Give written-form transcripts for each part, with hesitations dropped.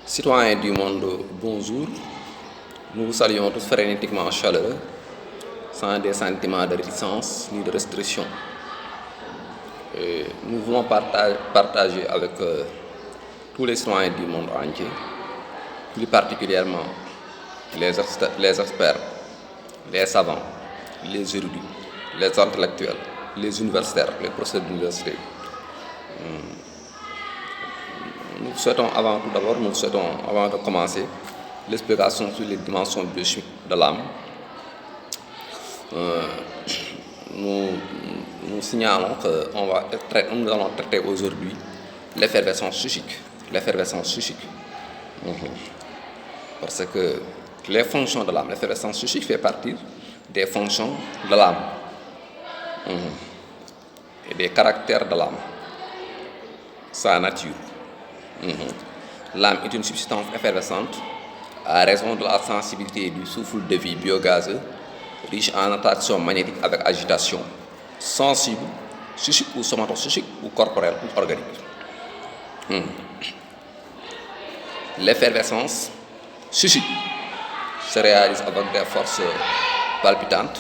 Citoyens du monde, bonjour. Nous vous saluons tous frénétiquement chaleureux, sans des sentiments de réticence ni de restriction. Et nous voulons partager avec tous les citoyens du monde entier, plus particulièrement les experts, les savants, les érudits, les intellectuels, les universitaires, les professeurs d'université. Nous souhaitons avant de commencer, l'explication sur les dimensions biochimiques de l'âme. Nous signalons que nous allons traiter aujourd'hui l'effervescence psychique. Parce que les fonctions de l'âme, l'effervescence psychique fait partie des fonctions de l'âme et des caractères de l'âme, sa nature. L'âme est une substance effervescente à raison de la sensibilité du souffle de vie biogazeux, riche en attraction magnétique avec agitation, sensible, psychique ou somatopsychique ou corporelle ou organique. L'effervescence psychique se réalise avec des forces palpitantes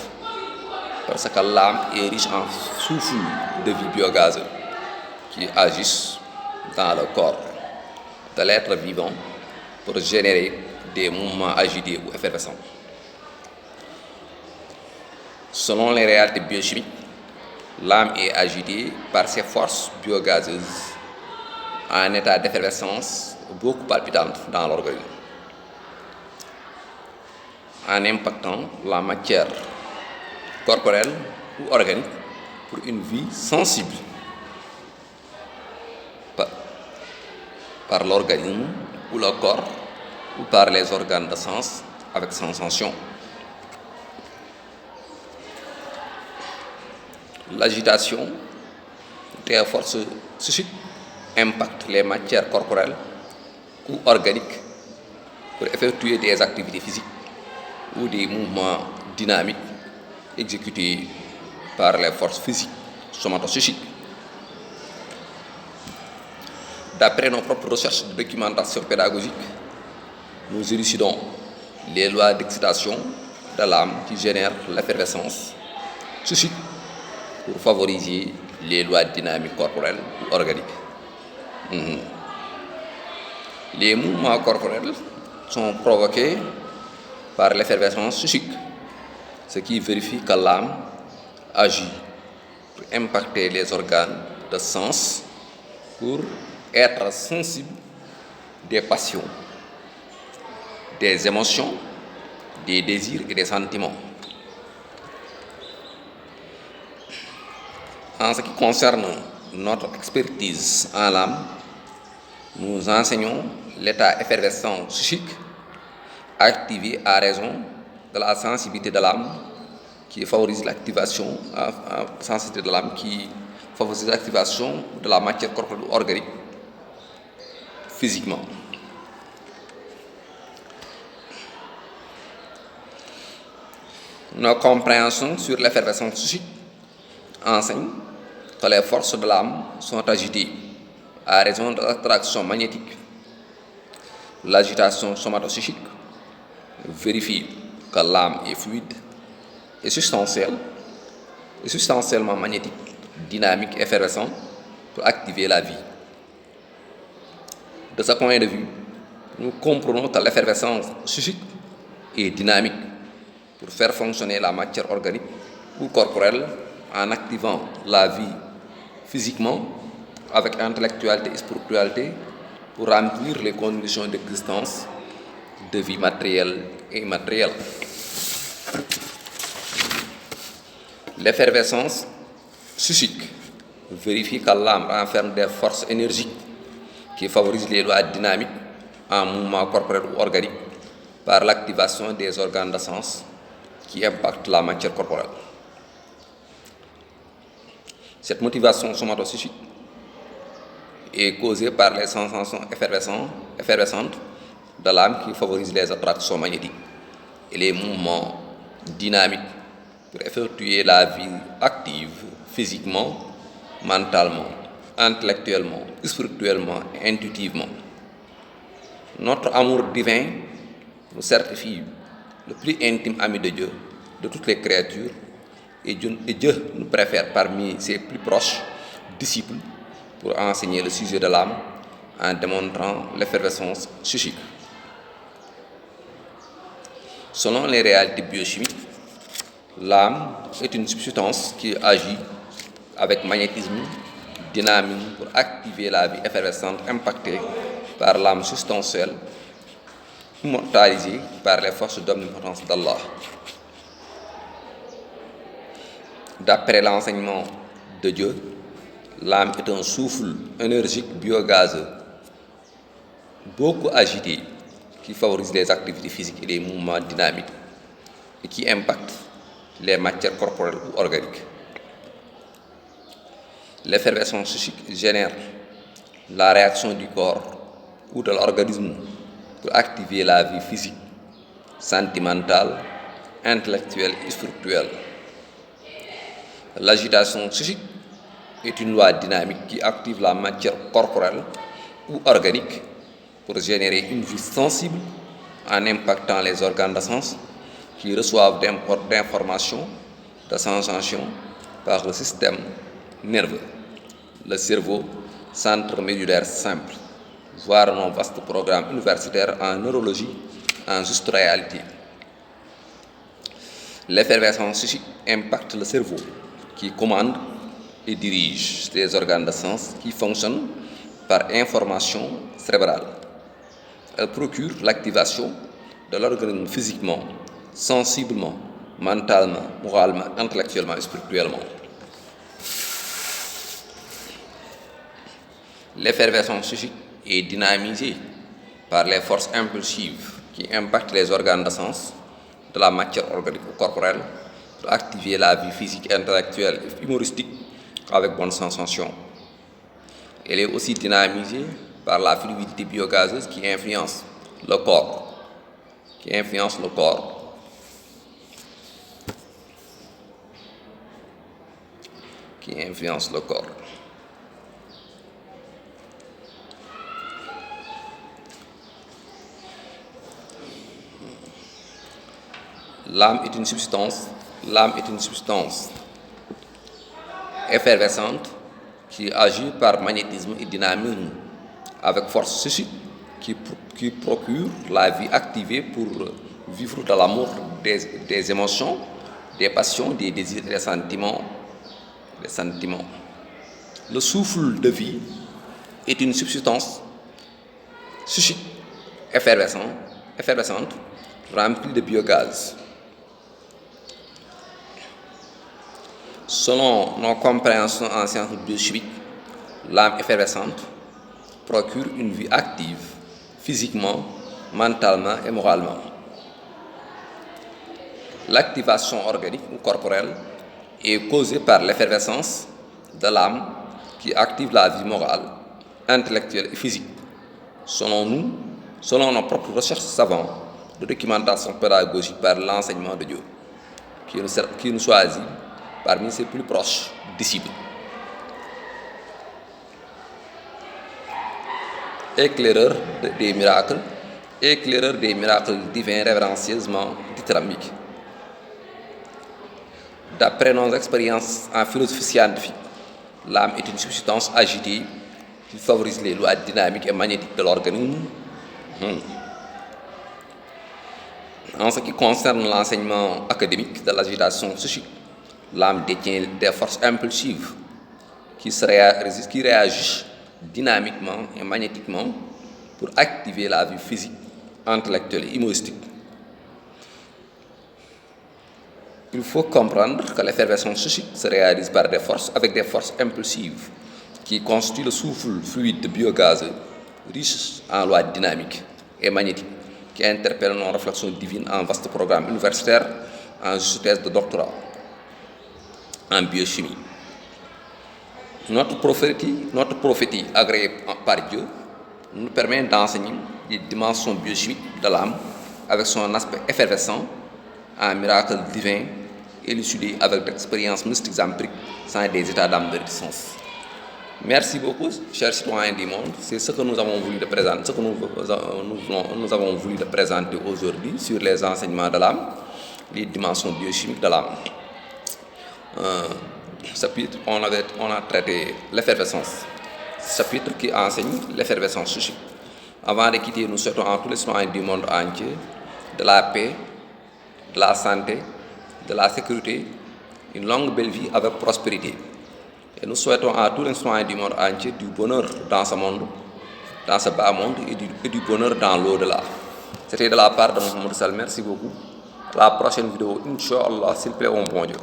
parce que l'âme est riche en souffle de vie biogazeux qui agissent dans le corps de l'être vivant pour générer des mouvements agités ou effervescents. Selon les réalités biochimiques, l'âme est agitée par ces forces biogazeuses en état d'effervescence beaucoup palpitante dans l'organisme, en impactant la matière corporelle ou organique pour une vie sensible par l'organisme ou le corps ou par les organes de sens avec sensation. L'agitation des forces psychiques impacte les matières corporelles ou organiques pour effectuer des activités physiques ou des mouvements dynamiques exécutés par les forces physiques somatopsychiques. D'après nos propres recherches de documentation pédagogique, nous élucidons les lois d'excitation de l'âme qui génèrent l'effervescence psychique pour favoriser les lois dynamiques corporelles ou organiques. Les mouvements corporels sont provoqués par l'effervescence psychique, ce qui vérifie que l'âme agit pour impacter les organes de sens pour être sensible des passions, des émotions, des désirs et des sentiments. En ce qui concerne notre expertise en l'âme, nous enseignons l'état effervescent psychique activé à raison de la sensibilité de l'âme qui favorise l'activation de la matière corporelle ou organique physiquement. Nos compréhensions sur l'effervescence psychique enseignent que les forces de l'âme sont agitées à raison de l'attraction magnétique. L'agitation somatopsychique vérifie que l'âme est fluide et substantiellement magnétique, dynamique et effervescent pour activer la vie. De ce point de vue, nous comprenons que l'effervescence psychique est dynamique pour faire fonctionner la matière organique ou corporelle en activant la vie physiquement avec intellectualité et spiritualité pour remplir les conditions d'existence de vie matérielle et immatérielle. L'effervescence psychique vérifie que l'âme renferme des forces énergiques qui favorisent les lois dynamiques en mouvement corporel ou organique par l'activation des organes de sens qui impactent la matière corporelle. Cette motivation somatopsychique est causée par les sensations effervescentes de l'âme qui favorisent les attractions magnétiques et les mouvements dynamiques pour effectuer la vie active physiquement, mentalement, intellectuellement, spirituellement et intuitivement. Notre amour divin nous certifie le plus intime ami de Dieu, de toutes les créatures, et Dieu nous préfère parmi ses plus proches disciples pour enseigner le sujet de l'âme en démontrant l'effervescence psychique. Selon les réalités biochimiques, l'âme est une substance qui agit avec magnétisme, dynamisme pour activer la vie effervescente impactée par l'âme substantielle, immortalisée par les forces d'omnipotence d'Allah. D'après l'enseignement de Dieu, l'âme est un souffle énergique biogazeux, beaucoup agité, qui favorise les activités physiques et les mouvements dynamiques et qui impacte les matières corporelles ou organiques. L'effervescence psychique génère la réaction du corps ou de l'organisme pour activer la vie physique, sentimentale, intellectuelle et spirituelle. L'agitation psychique est une loi dynamique qui active la matière corporelle ou organique pour générer une vie sensible en impactant les organes de sens qui reçoivent d'informations de sensation par le système nerveux, le cerveau, centre médulaire simple, voire nos vastes programmes universitaires en neurologie en juste réalité. L'effervescence psychique impacte le cerveau qui commande et dirige les organes de sens qui fonctionnent par information cérébrale. Elle procure l'activation de l'organisme physiquement, sensiblement, mentalement, moralement, intellectuellement et spirituellement. L'effervescence psychique est dynamisée par les forces impulsives qui impactent les organes de sens de la matière organique ou corporelle pour activer la vie physique, intellectuelle et humoristique avec bonne sensation. Elle est aussi dynamisée par la fluidité biogazeuse qui influence le corps. L'âme est une substance effervescente qui agit par magnétisme et dynamisme avec force psychique qui procure la vie activée pour vivre de l'amour, des émotions, des passions, des désirs, des sentiments. Le souffle de vie est une substance psychique effervescente remplie de biogaz. Selon nos compréhensions en sciences biochimiques, l'âme effervescente procure une vie active, physiquement, mentalement et moralement. L'activation organique ou corporelle est causée par l'effervescence de l'âme qui active la vie morale, intellectuelle et physique. Selon nos propres recherches savantes de documentation pédagogique par l'enseignement de Dieu, qui nous choisit parmi ses plus proches disciples. Éclaireur des miracles divins révérentieusement dithyrambiques. D'après nos expériences en philosophie scientifique, l'âme est une substance agitée qui favorise les lois dynamiques et magnétiques de l'organisme. En ce qui concerne l'enseignement académique de l'agitation psychique, l'âme détient des forces impulsives qui réagissent dynamiquement et magnétiquement pour activer la vie physique, intellectuelle et humoristique. Il faut comprendre que l'effervescence psychique se réalise avec des forces impulsives qui constituent le souffle fluide de biogazeux riche en lois dynamiques et magnétiques qui interpellent nos réflexions divines en vaste programme universitaire en juste thèse de doctorat en biochimie. Notre prophétie agréée par Dieu nous permet d'enseigner les dimensions biochimiques de l'âme avec son aspect effervescent, un miracle divin élucidé avec d'expériences mystiques empiriques sans des états d'âme de réticence. Merci beaucoup, chers citoyens du monde. C'est ce que nous avons voulu de présenter, ce que nous avons voulu de présenter aujourd'hui sur les enseignements de l'âme, les dimensions biochimiques de l'âme. Chapitre, on a traité l'effervescence, chapitre qui enseigne l'effervescence psychique. Avant de quitter, nous souhaitons à tous les citoyens du monde entier de la paix, de la santé, de la sécurité, une longue belle vie avec prospérité. Et nous souhaitons à tous les citoyens du monde entier du bonheur dans ce monde, dans ce bas monde, et du bonheur dans l'au-delà. C'était de la part de Mohamed Sall. Merci beaucoup. À la prochaine vidéo, Inch'Allah, s'il plaît, bon Dieu.